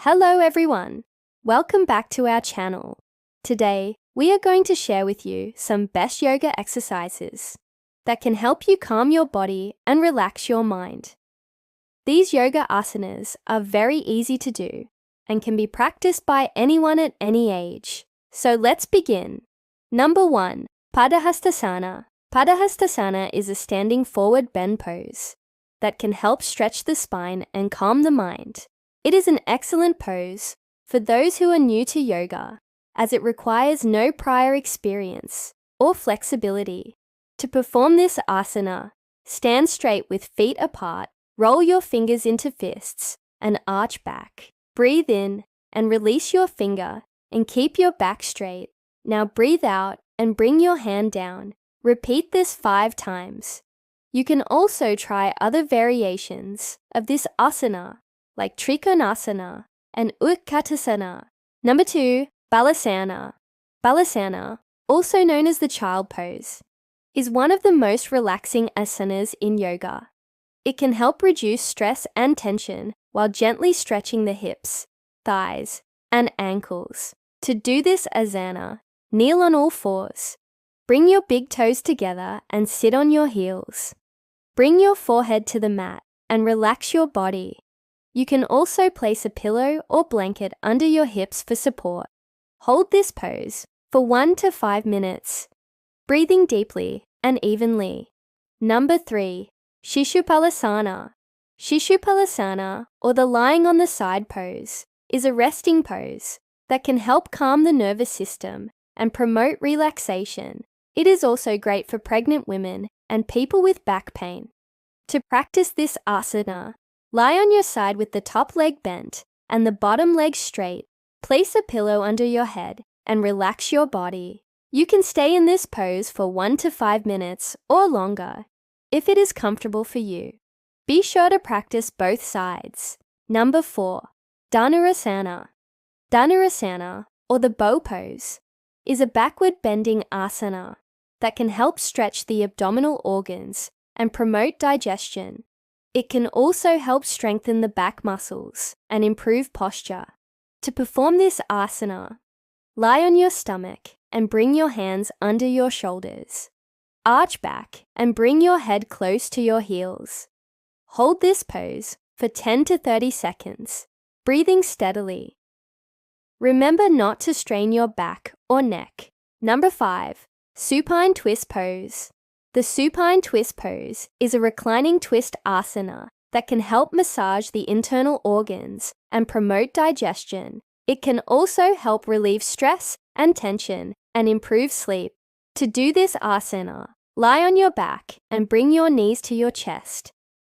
Hello everyone! Welcome back to our channel. Today, we are going to share with you some best yoga exercises that can help you calm your body and relax your mind. These yoga asanas are very easy to do and can be practiced by anyone at any age. So let's begin. Number 1. Padahastasana. Padahastasana is a standing forward bend pose that can help stretch the spine and calm the mind. It is an excellent pose for those who are new to yoga, as it requires no prior experience or flexibility. To perform this asana, stand straight with feet apart, roll your fingers into fists, and arch back. Breathe in and release your finger and keep your back straight. Now breathe out and bring your hand down. Repeat this 5 times. You can also try other variations of this asana, like Trikonasana and Utkatasana. Number 2, Balasana. Balasana, also known as the child pose, is one of the most relaxing asanas in yoga. It can help reduce stress and tension while gently stretching the hips, thighs, and ankles. To do this asana, kneel on all fours. Bring your big toes together and sit on your heels. Bring your forehead to the mat and relax your body. You can also place a pillow or blanket under your hips for support. Hold this pose for 1 to 5 minutes, breathing deeply and evenly. Number 3, Shishupalasana. Shishupalasana, or the lying on the side pose, is a resting pose that can help calm the nervous system and promote relaxation. It is also great for pregnant women and people with back pain. To practice this asana, lie on your side with the top leg bent and the bottom leg straight. Place a pillow under your head and relax your body. You can stay in this pose for 1 to 5 minutes or longer, if it is comfortable for you. Be sure to practice both sides. Number 4, Dhanurasana. Dhanurasana, or the bow pose, is a backward bending asana that can help stretch the abdominal organs and promote digestion. It can also help strengthen the back muscles and improve posture. To perform this asana, lie on your stomach and bring your hands under your shoulders. Arch back and bring your head close to your heels. Hold this pose for 10 to 30 seconds, breathing steadily. Remember not to strain your back or neck. Number 5, Supine Twist Pose. The supine twist pose is a reclining twist asana that can help massage the internal organs and promote digestion. It can also help relieve stress and tension and improve sleep. To do this asana, lie on your back and bring your knees to your chest.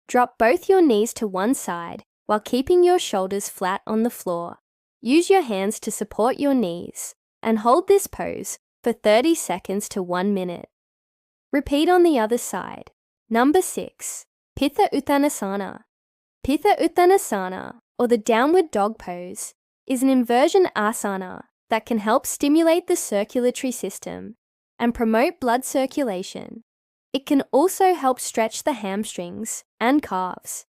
Drop both your knees to one side while keeping your shoulders flat on the floor. Use your hands to support your knees and hold this pose for 30 seconds to 1 minute. Repeat on the other side. Number 6, Pitta Uttanasana. Pitta Uttanasana, or the downward dog pose, is an inversion asana that can help stimulate the circulatory system and promote blood circulation. It can also help stretch the hamstrings and calves.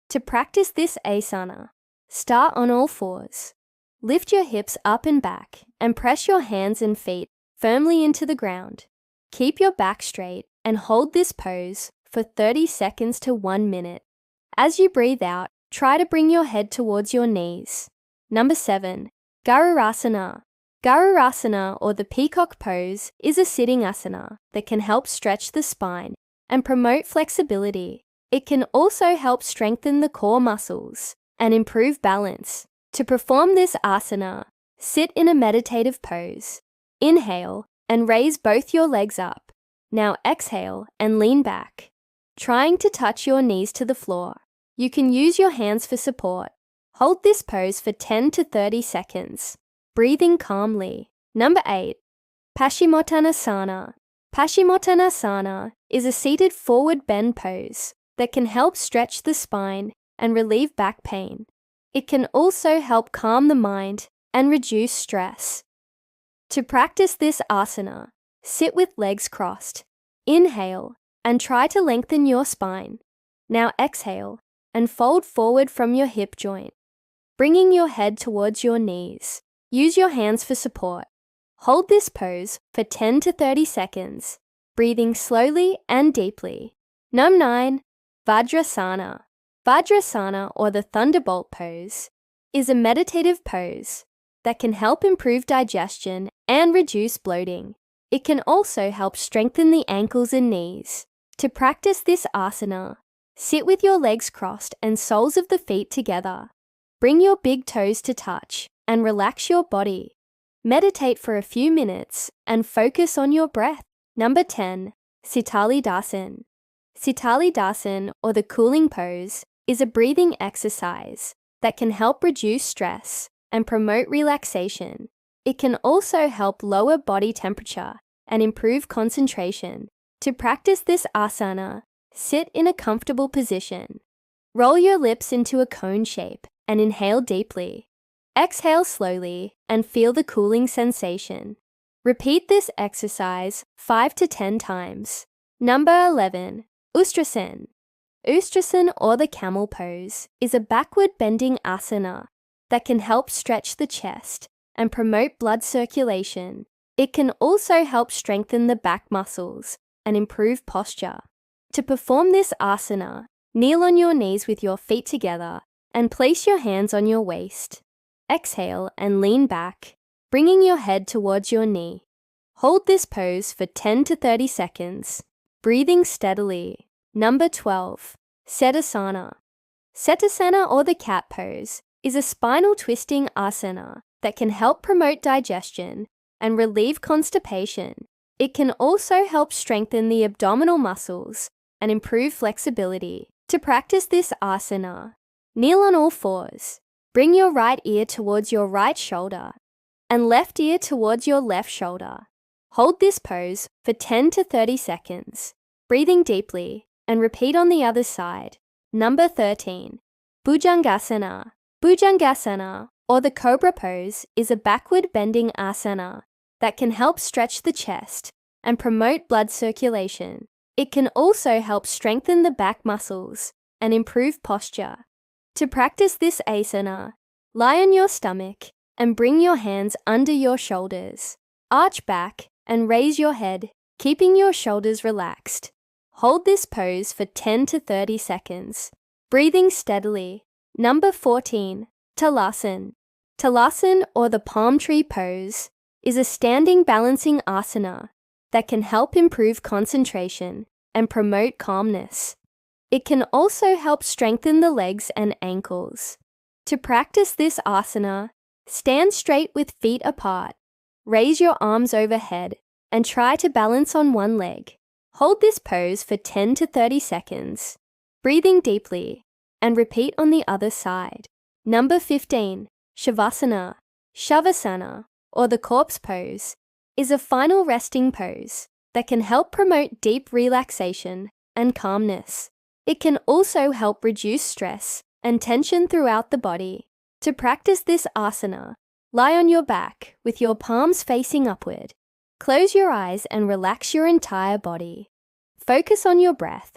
To practice this asana, start on all fours. Lift your hips up and back and press your hands and feet firmly into the ground. Keep your back straight and hold this pose for 30 seconds to 1 minute. As you breathe out, try to bring your head towards your knees. Number 7, Garurasana. Garurasana, or the peacock pose, is a sitting asana that can help stretch the spine and promote flexibility. It can also help strengthen the core muscles and improve balance. To perform this asana, sit in a meditative pose. Inhale and raise both your legs up. Now exhale and lean back, trying to touch your knees to the floor. You can use your hands for support. Hold this pose for 10 to 30 seconds, breathing calmly. Number 8, Paschimottanasana. Paschimottanasana is a seated forward bend pose that can help stretch the spine and relieve back pain. It can also help calm the mind and reduce stress. To practice this asana, sit with legs crossed. Inhale and try to lengthen your spine. Now exhale and fold forward from your hip joint. bringing your head towards your knees. Use your hands for support. Hold this pose for 10 to 30 seconds, breathing slowly and deeply. Number 9. Vajrasana. Vajrasana, or the thunderbolt pose, is a meditative pose that can help improve digestion and reduce bloating. It can also help strengthen the ankles and knees. To practice this asana, sit with your legs crossed and soles of the feet together. Bring your big toes to touch and relax your body. Meditate for a few minutes and focus on your breath. Number 10. Sitali Dasan. Sitali Dasan, or the cooling pose, is a breathing exercise that can help reduce stress and promote relaxation. It can also help lower body temperature and improve concentration. To practice this asana, sit in a comfortable position. Roll your lips into a cone shape and inhale deeply. Exhale slowly and feel the cooling sensation. Repeat this exercise 5 to 10 times. Number 11. Ustrasana. Ustrasana, or the camel pose, is a backward bending asana that can help stretch the chest and promote blood circulation. It can also help strengthen the back muscles and improve posture. To perform this asana, kneel on your knees with your feet together and place your hands on your waist. Exhale and lean back, bringing your head towards your knee. Hold this pose for 10 to 30 seconds, breathing steadily. Number 12. Savasana. Savasana, or the cat pose, is a spinal twisting asana that can help promote digestion and relieve constipation. It can also help strengthen the abdominal muscles and improve flexibility. To practice this asana, kneel on all fours. Bring your right ear towards your right shoulder and left ear towards your left shoulder. Hold this pose for 10 to 30 seconds, breathing deeply, and repeat on the other side. Number 13. Bhujangasana. Bhujangasana, or the cobra pose, is a backward bending asana that can help stretch the chest and promote blood circulation. It can also help strengthen the back muscles and improve posture. To practice this asana, lie on your stomach and bring your hands under your shoulders. Arch back and raise your head, keeping your shoulders relaxed. Hold this pose for 10 to 30 seconds, breathing steadily. Number 14. Talasana. Talasana, or the palm tree pose, is a standing balancing asana that can help improve concentration and promote calmness. It can also help strengthen the legs and ankles. To practice this asana, stand straight with feet apart. Raise your arms overhead and try to balance on one leg. Hold this pose for 10 to 30 seconds, breathing deeply, and repeat on the other side. Number 15. Savasana. Savasana, or the corpse pose, is a final resting pose that can help promote deep relaxation and calmness. It can also help reduce stress and tension throughout the body. To practice this asana, lie on your back with your palms facing upward. Close your eyes and relax your entire body. Focus on your breath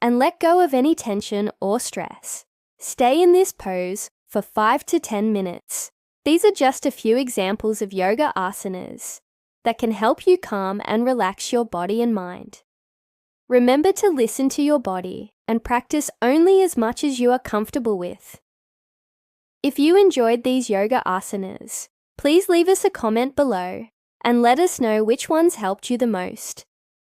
and let go of any tension or stress. Stay in this pose for 5 to 10 minutes. These are just a few examples of yoga asanas that can help you calm and relax your body and mind. Remember to listen to your body and practice only as much as you are comfortable with. If you enjoyed these yoga asanas, please leave us a comment below and let us know which ones helped you the most.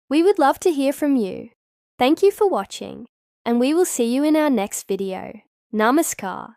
We would love to hear from you. Thank you for watching, and we will see you in our next video. Namaskar.